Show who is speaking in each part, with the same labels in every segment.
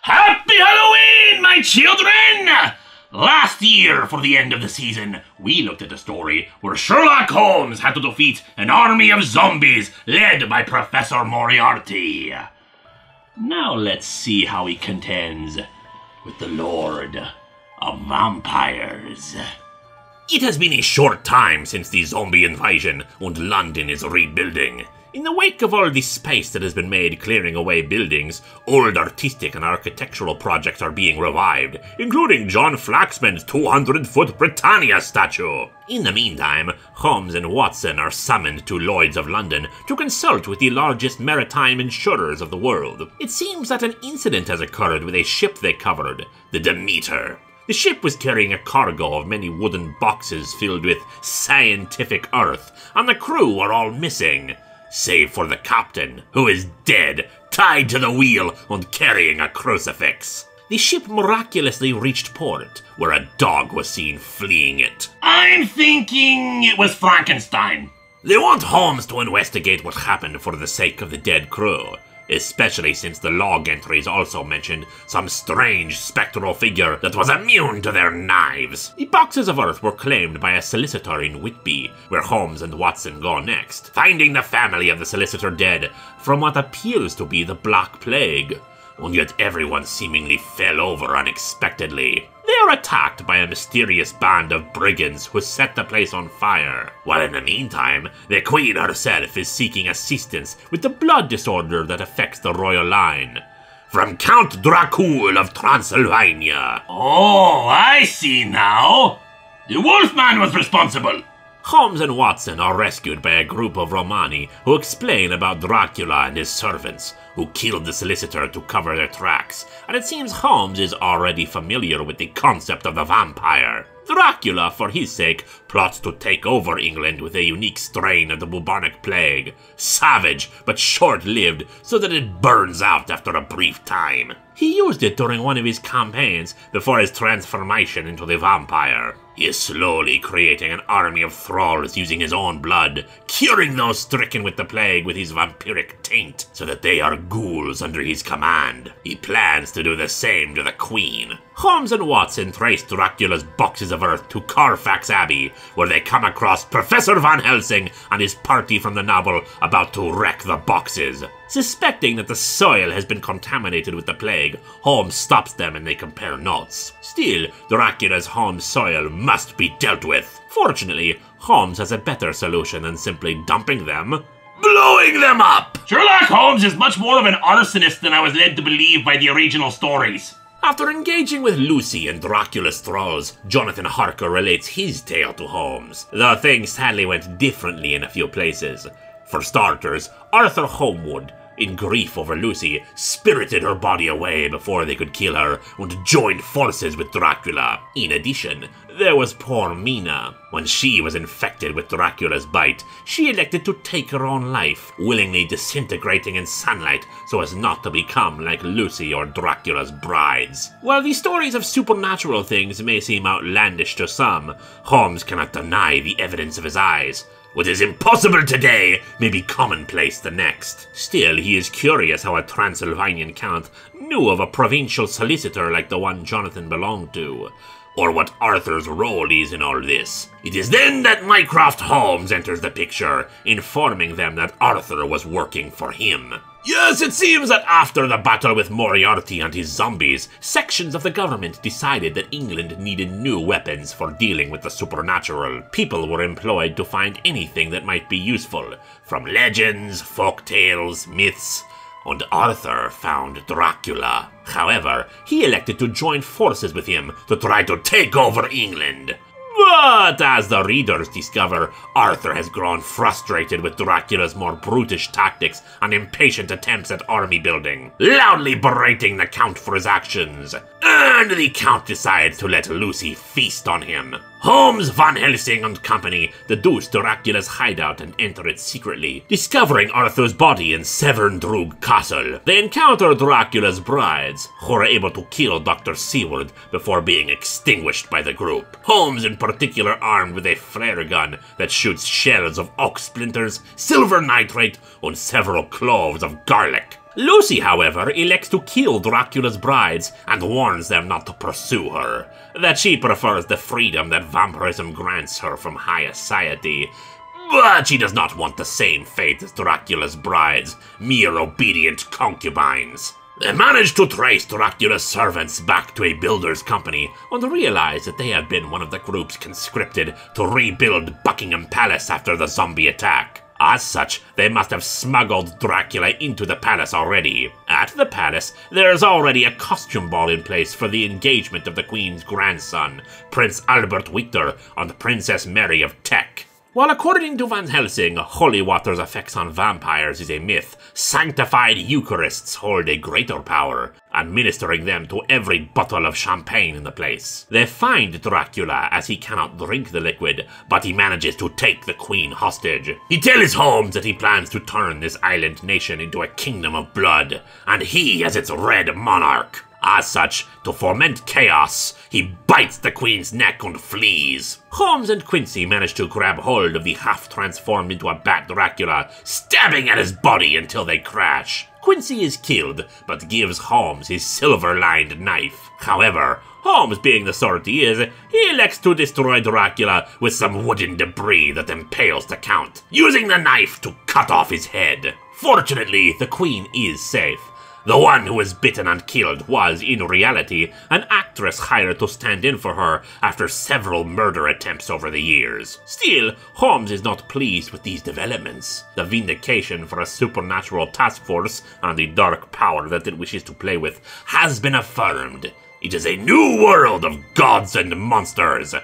Speaker 1: Happy Halloween, my children! Last year, for the end of the season, we looked at a story where Sherlock Holmes had to defeat an army of zombies led by Professor Moriarty. Now let's see how he contends with the Lord of Vampires. It has been a short time since the zombie invasion, and London is rebuilding. In the wake of all the space that has been made clearing away buildings, old artistic and architectural projects are being revived, including John Flaxman's 200-foot Britannia statue. In the meantime, Holmes and Watson are summoned to Lloyd's of London to consult with the largest maritime insurers of the world. It seems that an incident has occurred with a ship they covered, the Demeter. The ship was carrying a cargo of many wooden boxes filled with scientific earth, and the crew are all missing. Save for the captain, who is dead, tied to the wheel and carrying a crucifix. The ship miraculously reached port, where a dog was seen fleeing it. I'm thinking it was Frankenstein. They want Holmes to investigate what happened for the sake of the dead crew, especially since the log entries also mentioned some strange spectral figure that was immune to their knives. The boxes of earth were claimed by a solicitor in Whitby, where Holmes and Watson go next, finding the family of the solicitor dead from what appears to be the Black Plague. And yet everyone seemingly fell over unexpectedly. They are attacked by a mysterious band of brigands who set the place on fire, while in the meantime, the Queen herself is seeking assistance with the blood disorder that affects the royal line. From Count Dracula of Transylvania. Oh, I see now. The Wolfman was responsible. Holmes and Watson are rescued by a group of Romani who explain about Dracula and his servants, who killed the solicitor to cover their tracks, and it seems Holmes is already familiar with the concept of the vampire. Dracula, for his sake, plots to take over England with a unique strain of the bubonic plague, savage but short-lived so that it burns out after a brief time. He used it during one of his campaigns before his transformation into the vampire. He is slowly creating an army of thralls using his own blood, curing those stricken with the plague with his vampiric taint, so that they are ghouls under his command. He plans to do the same to the Queen. Holmes and Watson trace Dracula's boxes of earth to Carfax Abbey, where they come across Professor Van Helsing and his party from the novel about to wreck the boxes. Suspecting that the soil has been contaminated with the plague, Holmes stops them and they compare notes. Still, Dracula's home soil must be dealt with. Fortunately, Holmes has a better solution than simply dumping them. Blowing them up! Sherlock Holmes is much more of an arsonist than I was led to believe by the original stories. After engaging with Lucy and Dracula's thralls, Jonathan Harker relates his tale to Holmes, though things sadly went differently in a few places. For starters, Arthur Holmwood, in grief over Lucy, spirited her body away before they could kill her and joined forces with Dracula. In addition, there was poor Mina. When she was infected with Dracula's bite, she elected to take her own life, willingly disintegrating in sunlight so as not to become like Lucy or Dracula's brides. While the stories of supernatural things may seem outlandish to some, Holmes cannot deny the evidence of his eyes. What is impossible today may be commonplace the next. Still, he is curious how a Transylvanian count knew of a provincial solicitor like the one Jonathan belonged to, or what Arthur's role is in all this. It is then that Mycroft Holmes enters the picture, informing them that Arthur was working for him. Yes, it seems that after the battle with Moriarty and his zombies, sections of the government decided that England needed new weapons for dealing with the supernatural. People were employed to find anything that might be useful, from legends, folk tales, myths, and Arthur found Dracula. However, he elected to join forces with him to try to take over England. But as the readers discover, Arthur has grown frustrated with Dracula's more brutish tactics and impatient attempts at army building, loudly berating the Count for his actions. And the Count decides to let Lucy feast on him. Holmes, Van Helsing and company deduce Dracula's hideout and enter it secretly, discovering Arthur's body in Severn Castle. They encounter Dracula's brides, who are able to kill Dr. Seward before being extinguished by the group. Holmes in particular armed with a flare gun that shoots shells of oak splinters, silver nitrate, and several cloves of garlic. Lucy, however, elects to kill Dracula's brides and warns them not to pursue her, that she prefers the freedom that vampirism grants her from high society. But she does not want the same fate as Dracula's brides, mere obedient concubines. They manage to trace Dracula's servants back to a builder's company and realize that they have been one of the groups conscripted to rebuild Buckingham Palace after the zombie attack. As such, they must have smuggled Dracula into the palace already. At the palace, there is already a costume ball in place for the engagement of the Queen's grandson, Prince Albert Victor, and Princess Mary of Teck. While according to Van Helsing, holy water's effects on vampires is a myth, sanctified Eucharists hold a greater power, administering them to every bottle of champagne in the place. They find Dracula as he cannot drink the liquid, but he manages to take the Queen hostage. He tells Holmes that he plans to turn this island nation into a kingdom of blood, and he as its Red Monarch. As such, to foment chaos, he bites the Queen's neck and flees. Holmes and Quincy manage to grab hold of the half-transformed into a bat Dracula, stabbing at his body until they crash. Quincy is killed, but gives Holmes his silver-lined knife. However, Holmes, being the sort he is, he elects to destroy Dracula with some wooden debris that impales the Count, using the knife to cut off his head. Fortunately, the Queen is safe. The one who was bitten and killed was, in reality, an actress hired to stand in for her after several murder attempts over the years. Still, Holmes is not pleased with these developments. The vindication for a supernatural task force and the dark power that it wishes to play with has been affirmed. It is a new world of gods and monsters,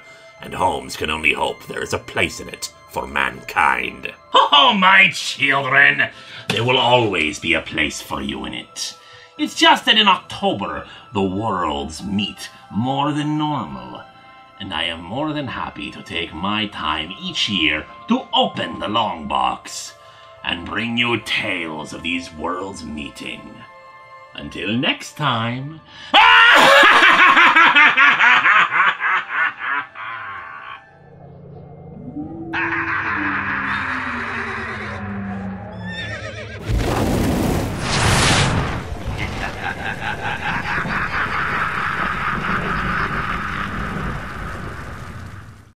Speaker 1: and Holmes can only hope there is a place in it for mankind. Oh, my children! There will always be a place for you in it. It's just that in October, the worlds meet more than normal, and I am more than happy to take my time each year to open the Longbox and bring you tales of these worlds meeting. Until next time...